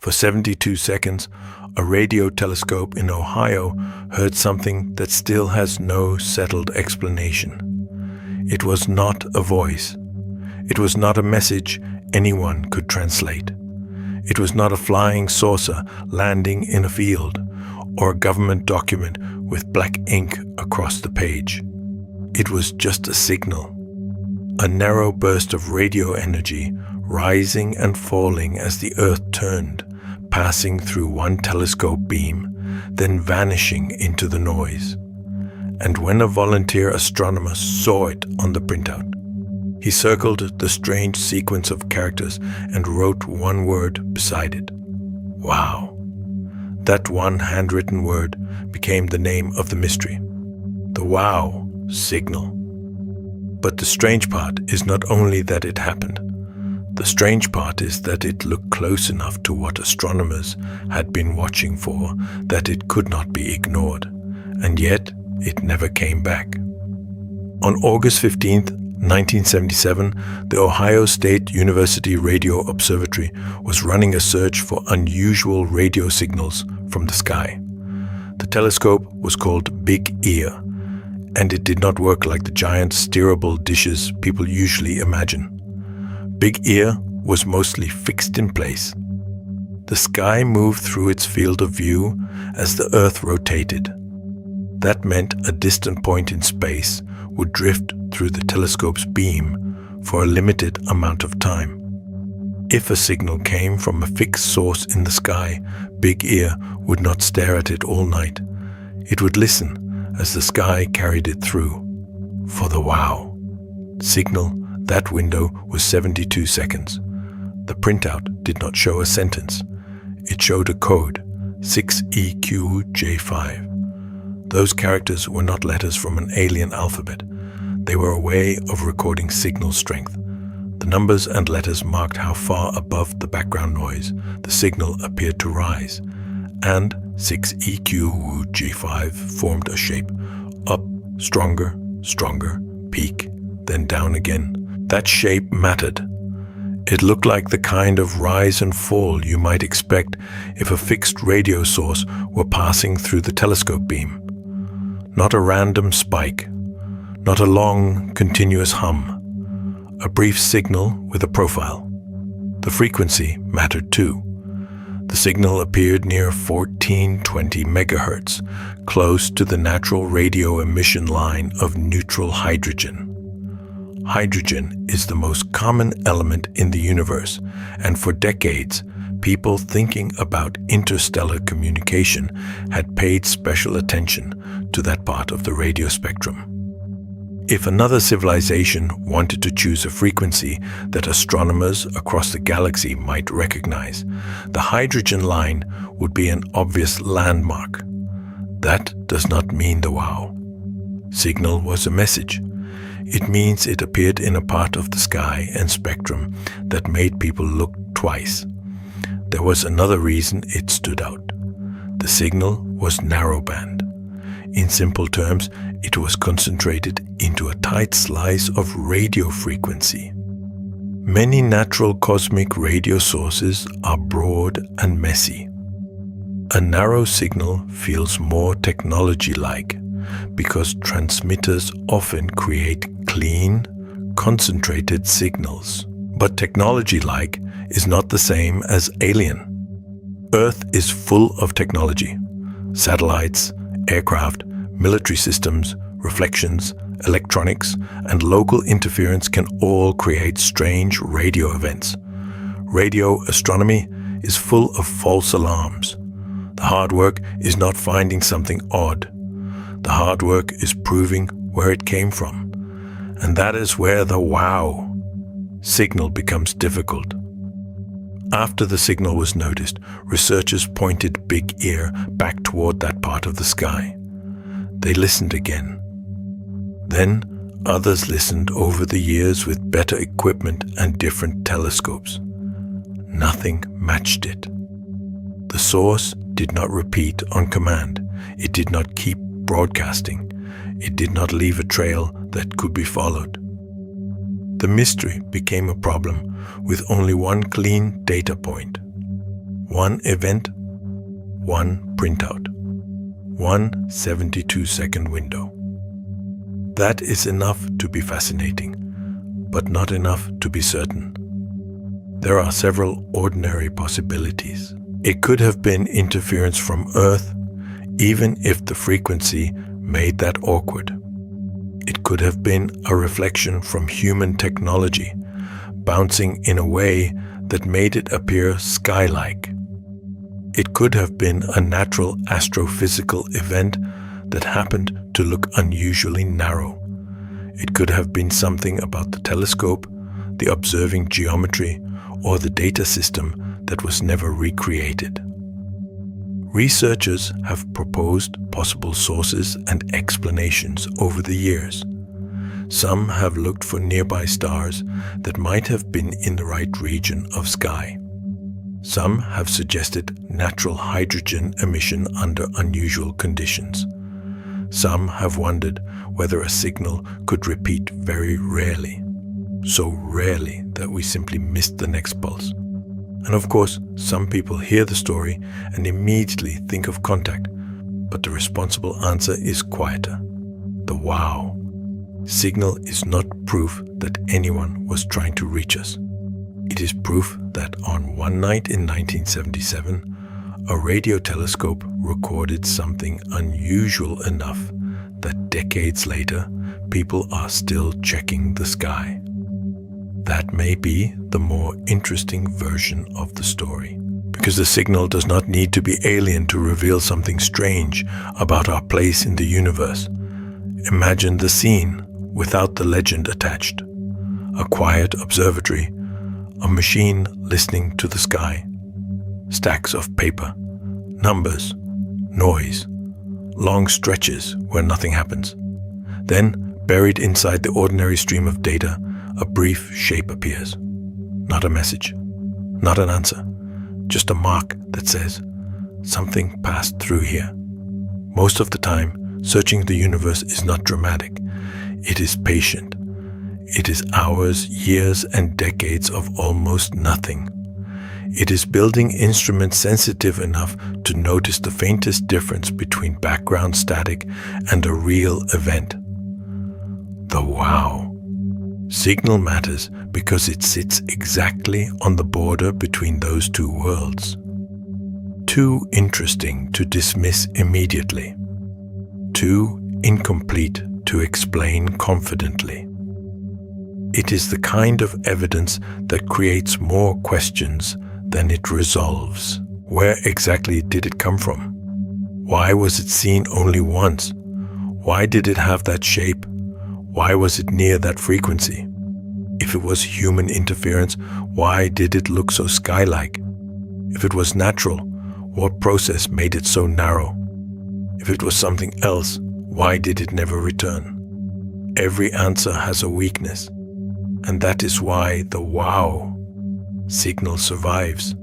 For 72 seconds, a radio telescope in Ohio heard something that still has no settled explanation. It was not a voice. It was not a message anyone could translate. It was not a flying saucer landing in a field or a government document with black ink across the page. It was just a signal, a narrow burst of radio energy rising and falling as the Earth turned, passing through one telescope beam, then vanishing into the noise. And when a volunteer astronomer saw it on the printout, he circled the strange sequence of characters and wrote one word beside it. Wow. That one handwritten word became the name of the mystery. The wow signal. But the strange part is not only that it happened. The strange part is that it looked close enough to what astronomers had been watching for that it could not be ignored, and yet it never came back. On August 15th, 1977, the Ohio State University Radio Observatory was running a search for unusual radio signals from the sky. The telescope was called Big Ear, and it did not work like the giant steerable dishes people usually imagine. Big Ear was mostly fixed in place. The sky moved through its field of view as the Earth rotated. That meant a distant point in space would drift through the telescope's beam for a limited amount of time. If a signal came from a fixed source in the sky, Big Ear would not stare at it all night. It would listen as the sky carried it through. For the wow signal, that window was 72 seconds. The printout did not show a sentence. It showed a code, 6EQJ5. Those characters were not letters from an alien alphabet. They were a way of recording signal strength. The numbers and letters marked how far above the background noise the signal appeared to rise, and 6EQJ5 formed a shape: up, stronger, stronger, peak, then down again. That shape mattered. It looked like the kind of rise and fall you might expect if a fixed radio source were passing through the telescope beam. Not a random spike, not a long, continuous hum. A brief signal with a profile. The frequency mattered too. The signal appeared near 1420 megahertz, close to the natural radio emission line of neutral hydrogen. Hydrogen is the most common element in the universe, and for decades, people thinking about interstellar communication had paid special attention to that part of the radio spectrum. If another civilization wanted to choose a frequency that astronomers across the galaxy might recognize, the hydrogen line would be an obvious landmark. That does not mean the wow signal was a message. It means it appeared in a part of the sky and spectrum that made people look twice. There was another reason it stood out. The signal was narrowband. In simple terms, it was concentrated into a tight slice of radio frequency. Many natural cosmic radio sources are broad and messy. A narrow signal feels more technology-like because transmitters often create clean, concentrated signals. But technology-like is not the same as alien. Earth is full of technology. Satellites, aircraft, military systems, reflections, electronics, and local interference can all create strange radio events. Radio astronomy is full of false alarms. The hard work is not finding something odd. The hard work is proving where it came from. And that is where the wow signal becomes difficult. After the signal was noticed, researchers pointed Big Ear back toward that part of the sky. They listened again. Then others listened over the years with better equipment and different telescopes. Nothing matched it. The source did not repeat on command. It did not keep broadcasting. It did not leave a trail that could be followed. The mystery became a problem with only one clean data point. One event, one printout, one 72-second window. That is enough to be fascinating, but not enough to be certain. There are several ordinary possibilities. It could have been interference from Earth, even if the frequency made that awkward. It could have been a reflection from human technology, bouncing in a way that made it appear sky-like. It could have been a natural astrophysical event that happened to look unusually narrow. It could have been something about the telescope, the observing geometry, or the data system that was never recreated. Researchers have proposed possible sources and explanations over the years. Some have looked for nearby stars that might have been in the right region of sky. Some have suggested natural hydrogen emission under unusual conditions. Some have wondered whether a signal could repeat very rarely, so rarely that we simply missed the next pulse. And of course, some people hear the story and immediately think of contact, but the responsible answer is quieter. The wow. Signal is not proof that anyone was trying to reach us. It is proof that on one night in 1977, a radio telescope recorded something unusual enough that decades later, people are still checking the sky. That may be the more interesting version of the story, because the signal does not need to be alien to reveal something strange about our place in the universe. Imagine the scene without the legend attached. A quiet observatory, a machine listening to the sky, stacks of paper, numbers, noise, long stretches where nothing happens. Then, buried inside the ordinary stream of data, a brief shape appears. Not a message, not an answer, just a mark that says, something passed through here. Most of the time, searching the universe is not dramatic. It is patient. It is hours, years, and decades of almost nothing. It is building instruments sensitive enough to notice the faintest difference between background static and a real event. The wow. Signal matters because it sits exactly on the border between those two worlds. Too interesting to dismiss immediately. Too incomplete to explain confidently. It is the kind of evidence that creates more questions than it resolves. Where exactly did it come from? Why was it seen only once? Why did it have that shape? Why was it near that frequency? If it was human interference, why did it look so sky-like? If it was natural, what process made it so narrow? If it was something else, why did it never return? Every answer has a weakness, and that is why the wow signal survives.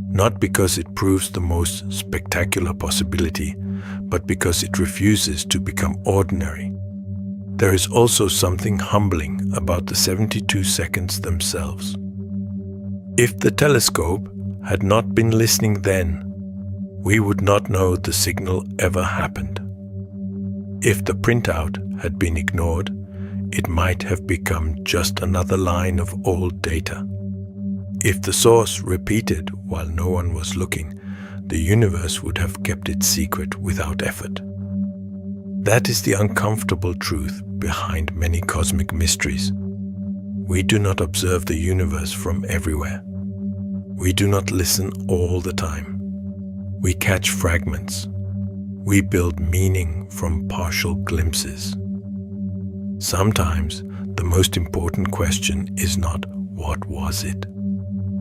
Not because it proves the most spectacular possibility, but because it refuses to become ordinary. There is also something humbling about the 72 seconds themselves. If the telescope had not been listening then, we would not know the signal ever happened. If the printout had been ignored, it might have become just another line of old data. If the source repeated while no one was looking, the universe would have kept its secret without effort. That is the uncomfortable truth behind many cosmic mysteries. We do not observe the universe from everywhere. We do not listen all the time. We catch fragments. We build meaning from partial glimpses. Sometimes the most important question is not what was it,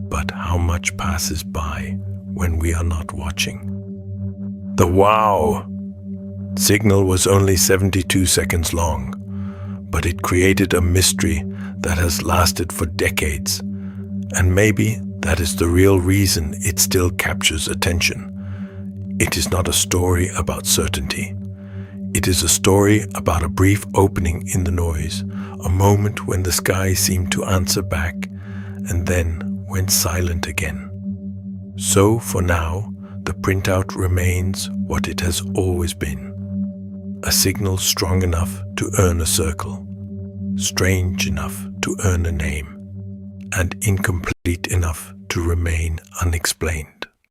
but how much passes by when we are not watching. The wow signal was only 72 seconds long, but it created a mystery that has lasted for decades. And maybe that is the real reason it still captures attention. It is not a story about certainty. It is a story about a brief opening in the noise, a moment when the sky seemed to answer back and then went silent again. So for now, the printout remains what it has always been. A signal strong enough to earn a circle, strange enough to earn a name, and incomplete enough to remain unexplained.